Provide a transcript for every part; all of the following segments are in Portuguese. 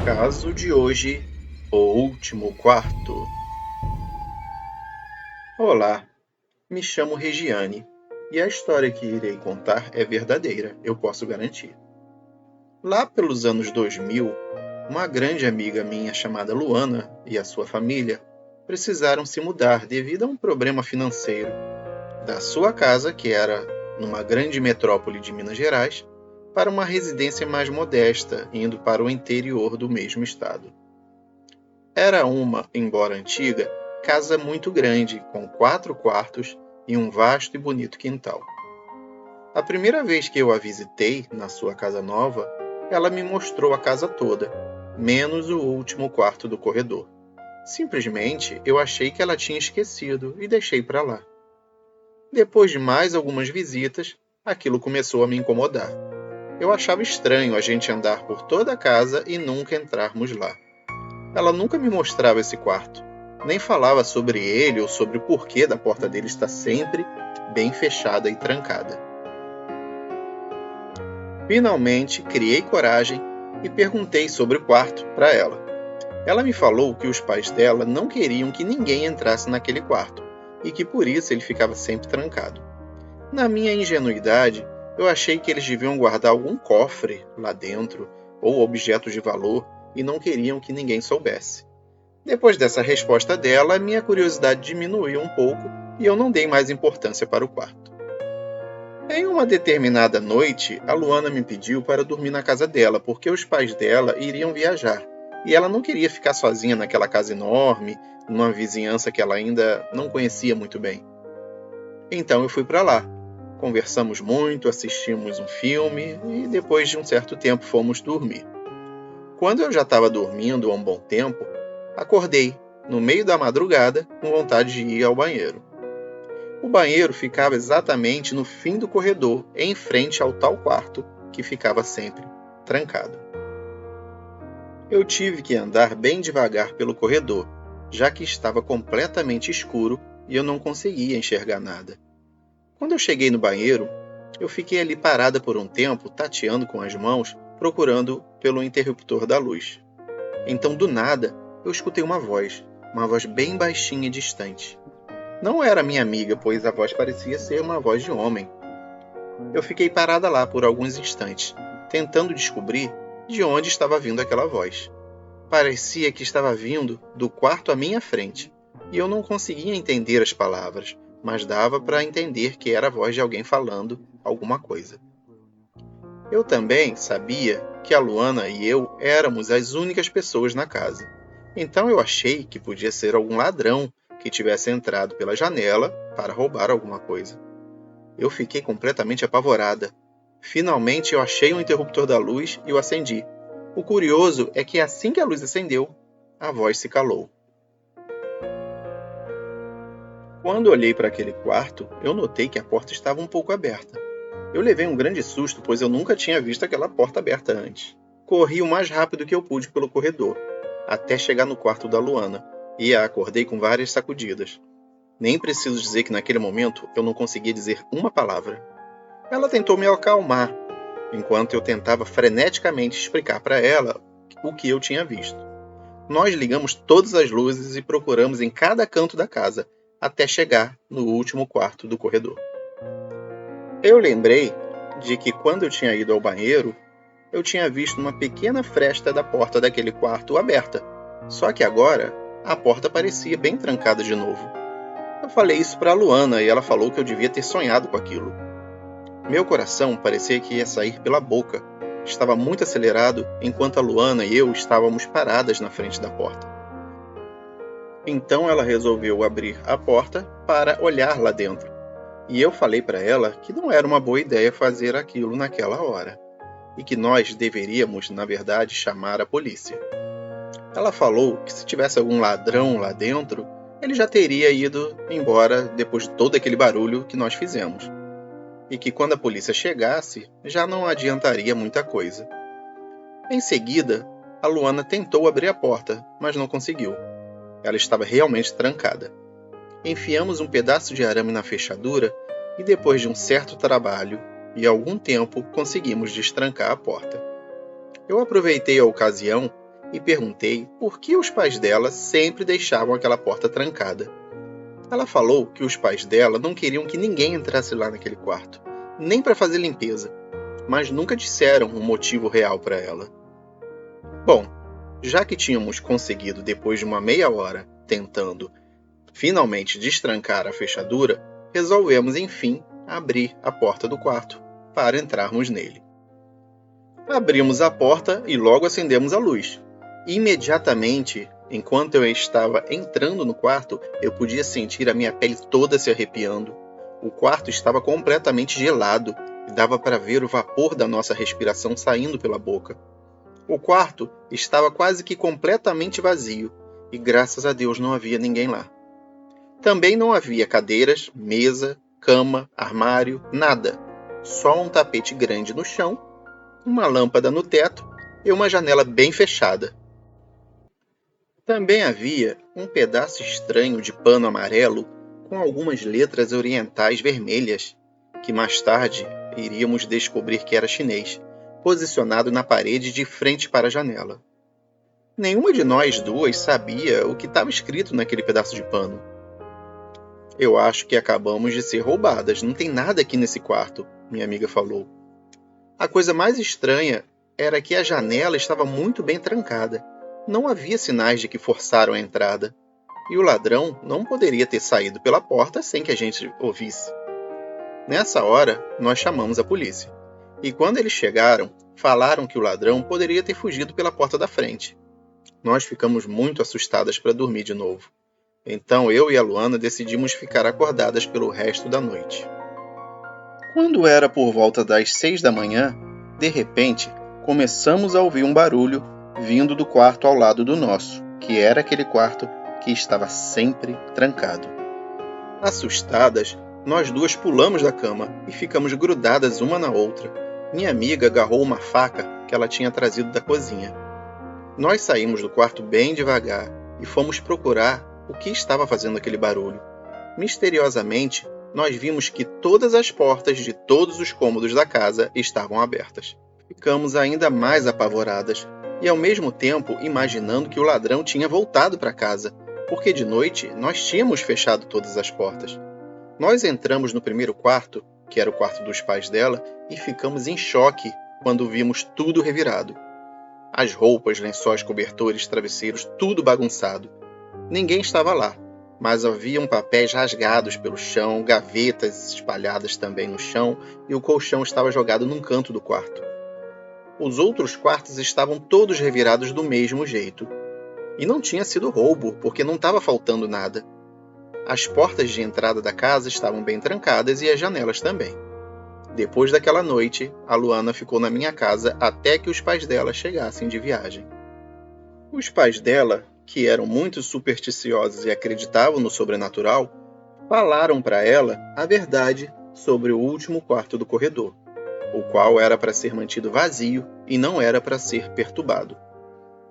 Caso de hoje, o último quarto. Olá, me chamo Regiane e a história que irei contar é verdadeira, eu posso garantir. Lá pelos anos 2000, uma grande amiga minha chamada Luana e a sua família precisaram se mudar devido a um problema financeiro da sua casa, que era numa grande metrópole de Minas Gerais, para uma residência mais modesta, indo para o interior do mesmo estado. Era uma, embora antiga, casa muito grande, com 4 quartos e um vasto e bonito quintal. A primeira vez que eu a visitei, na sua casa nova, ela me mostrou a casa toda, menos o último quarto do corredor. Simplesmente, eu achei que ela tinha esquecido e deixei para lá. Depois de mais algumas visitas, aquilo começou a me incomodar. Eu achava estranho a gente andar por toda a casa e nunca entrarmos lá. Ela nunca me mostrava esse quarto, nem falava sobre ele ou sobre o porquê da porta dele estar sempre bem fechada e trancada. Finalmente, criei coragem e perguntei sobre o quarto para ela. Ela me falou que os pais dela não queriam que ninguém entrasse naquele quarto e que por isso ele ficava sempre trancado. Na minha ingenuidade, eu achei que eles deviam guardar algum cofre lá dentro ou objetos de valor e não queriam que ninguém soubesse. Depois dessa resposta dela, minha curiosidade diminuiu um pouco e eu não dei mais importância para o quarto. Em uma determinada noite, a Luana me pediu para dormir na casa dela, porque os pais dela iriam viajar, e ela não queria ficar sozinha naquela casa enorme, numa vizinhança que ela ainda não conhecia muito bem. Então eu fui para lá. Conversamos muito, assistimos um filme e depois de um certo tempo fomos dormir. Quando eu já estava dormindo há um bom tempo, acordei, no meio da madrugada, com vontade de ir ao banheiro. O banheiro ficava exatamente no fim do corredor, em frente ao tal quarto, que ficava sempre trancado. Eu tive que andar bem devagar pelo corredor, já que estava completamente escuro e eu não conseguia enxergar nada. Quando eu cheguei no banheiro, eu fiquei ali parada por um tempo, tateando com as mãos, procurando pelo interruptor da luz. Então, do nada, eu escutei uma voz bem baixinha e distante. Não era minha amiga, pois a voz parecia ser uma voz de homem. Eu fiquei parada lá por alguns instantes, tentando descobrir de onde estava vindo aquela voz. Parecia que estava vindo do quarto à minha frente, e eu não conseguia entender as palavras, mas dava para entender que era a voz de alguém falando alguma coisa. Eu também sabia que a Luana e eu éramos as únicas pessoas na casa. Então eu achei que podia ser algum ladrão que tivesse entrado pela janela para roubar alguma coisa. Eu fiquei completamente apavorada. Finalmente eu achei o interruptor da luz e o acendi. O curioso é que assim que a luz acendeu, a voz se calou. Quando olhei para aquele quarto, eu notei que a porta estava um pouco aberta. Eu levei um grande susto, pois eu nunca tinha visto aquela porta aberta antes. Corri o mais rápido que eu pude pelo corredor, até chegar no quarto da Luana, e a acordei com várias sacudidas. Nem preciso dizer que naquele momento eu não conseguia dizer uma palavra. Ela tentou me acalmar, enquanto eu tentava freneticamente explicar para ela o que eu tinha visto. Nós ligamos todas as luzes e procuramos em cada canto da casa, até chegar no último quarto do corredor. Eu lembrei de que quando eu tinha ido ao banheiro, eu tinha visto uma pequena fresta da porta daquele quarto aberta. Só que agora, a porta parecia bem trancada de novo. Eu falei isso para a Luana e ela falou que eu devia ter sonhado com aquilo. Meu coração parecia que ia sair pela boca. Estava muito acelerado enquanto a Luana e eu estávamos paradas na frente da porta. Então ela resolveu abrir a porta para olhar lá dentro. E eu falei para ela que não era uma boa ideia fazer aquilo naquela hora. E que nós deveríamos, na verdade, chamar a polícia. Ela falou que se tivesse algum ladrão lá dentro, ele já teria ido embora depois de todo aquele barulho que nós fizemos. E que quando a polícia chegasse, já não adiantaria muita coisa. Em seguida, a Luana tentou abrir a porta, mas não conseguiu. Ela estava realmente trancada. Enfiamos um pedaço de arame na fechadura e depois de um certo trabalho e algum tempo conseguimos destrancar a porta. Eu aproveitei a ocasião e perguntei por que os pais dela sempre deixavam aquela porta trancada. Ela falou que os pais dela não queriam que ninguém entrasse lá naquele quarto, nem para fazer limpeza, mas nunca disseram um motivo real para ela. Bom, já que tínhamos conseguido, depois de uma meia hora tentando finalmente destrancar a fechadura, resolvemos, enfim, abrir a porta do quarto para entrarmos nele. Abrimos a porta e logo acendemos a luz. Imediatamente, enquanto eu estava entrando no quarto, eu podia sentir a minha pele toda se arrepiando. O quarto estava completamente gelado e dava para ver o vapor da nossa respiração saindo pela boca. O quarto estava quase que completamente vazio e, graças a Deus, não havia ninguém lá. Também não havia cadeiras, mesa, cama, armário, nada. Só um tapete grande no chão, uma lâmpada no teto e uma janela bem fechada. Também havia um pedaço estranho de pano amarelo com algumas letras orientais vermelhas, que mais tarde iríamos descobrir que era chinês, posicionado na parede de frente para a janela. Nenhuma de nós duas sabia o que estava escrito naquele pedaço de pano. Eu acho que acabamos de ser roubadas, não tem nada aqui nesse quarto, minha amiga falou. A coisa mais estranha era que a janela estava muito bem trancada. Não havia sinais de que forçaram a entrada. E o ladrão não poderia ter saído pela porta sem que a gente ouvisse. Nessa hora, nós chamamos a polícia. E quando eles chegaram, falaram que o ladrão poderia ter fugido pela porta da frente. Nós ficamos muito assustadas para dormir de novo. Então eu e a Luana decidimos ficar acordadas pelo resto da noite. Quando era por volta das 6 da manhã, de repente, começamos a ouvir um barulho vindo do quarto ao lado do nosso, que era aquele quarto que estava sempre trancado. Assustadas, nós duas pulamos da cama e ficamos grudadas uma na outra. Minha amiga agarrou uma faca que ela tinha trazido da cozinha. Nós saímos do quarto bem devagar e fomos procurar o que estava fazendo aquele barulho. Misteriosamente, nós vimos que todas as portas de todos os cômodos da casa estavam abertas. Ficamos ainda mais apavoradas e, ao mesmo tempo, imaginando que o ladrão tinha voltado para casa, porque de noite nós tínhamos fechado todas as portas. Nós entramos no primeiro quarto, que era o quarto dos pais dela, e ficamos em choque quando vimos tudo revirado. As roupas, lençóis, cobertores, travesseiros, tudo bagunçado. Ninguém estava lá, mas haviam papéis rasgados pelo chão, gavetas espalhadas também no chão, e o colchão estava jogado num canto do quarto. Os outros quartos estavam todos revirados do mesmo jeito. E não tinha sido roubo, porque não estava faltando nada. As portas de entrada da casa estavam bem trancadas e as janelas também. Depois daquela noite, a Luana ficou na minha casa até que os pais dela chegassem de viagem. Os pais dela, que eram muito supersticiosos e acreditavam no sobrenatural, falaram para ela a verdade sobre o último quarto do corredor, o qual era para ser mantido vazio e não era para ser perturbado.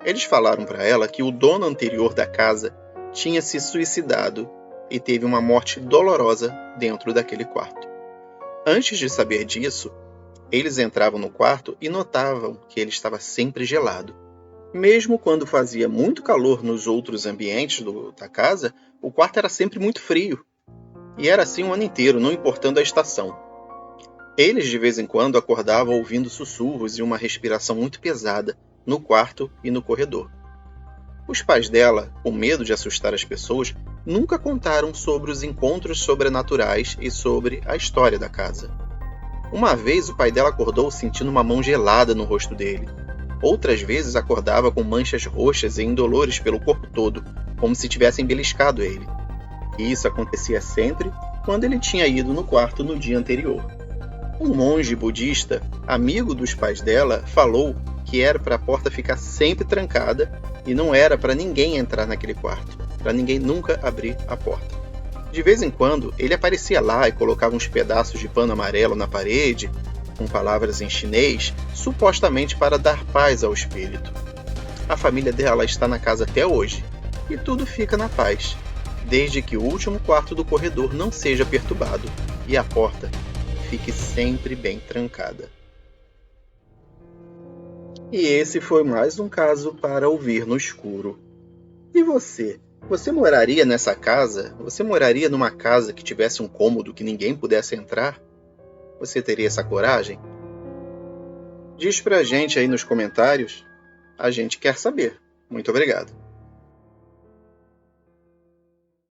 Eles falaram para ela que o dono anterior da casa tinha se suicidado e teve uma morte dolorosa dentro daquele quarto. Antes de saber disso, eles entravam no quarto e notavam que ele estava sempre gelado. Mesmo quando fazia muito calor nos outros ambientes da casa, o quarto era sempre muito frio. E era assim o ano inteiro, não importando a estação. Eles de vez em quando acordavam ouvindo sussurros e uma respiração muito pesada no quarto e no corredor. Os pais dela, com medo de assustar as pessoas, nunca contaram sobre os encontros sobrenaturais e sobre a história da casa. Uma vez o pai dela acordou sentindo uma mão gelada no rosto dele. Outras vezes acordava com manchas roxas e indolores pelo corpo todo, como se tivessem beliscado ele. E isso acontecia sempre quando ele tinha ido no quarto no dia anterior. Um monge budista, amigo dos pais dela, falou que era para a porta ficar sempre trancada e não era para ninguém entrar naquele quarto, para ninguém nunca abrir a porta. De vez em quando, ele aparecia lá e colocava uns pedaços de pano amarelo na parede, com palavras em chinês, supostamente para dar paz ao espírito. A família dela está na casa até hoje, e tudo fica na paz, desde que o último quarto do corredor não seja perturbado e a porta fique sempre bem trancada. E esse foi mais um caso para ouvir no escuro. E você? Você moraria nessa casa? Você moraria numa casa que tivesse um cômodo que ninguém pudesse entrar? Você teria essa coragem? Diz pra gente aí nos comentários. A gente quer saber. Muito obrigado.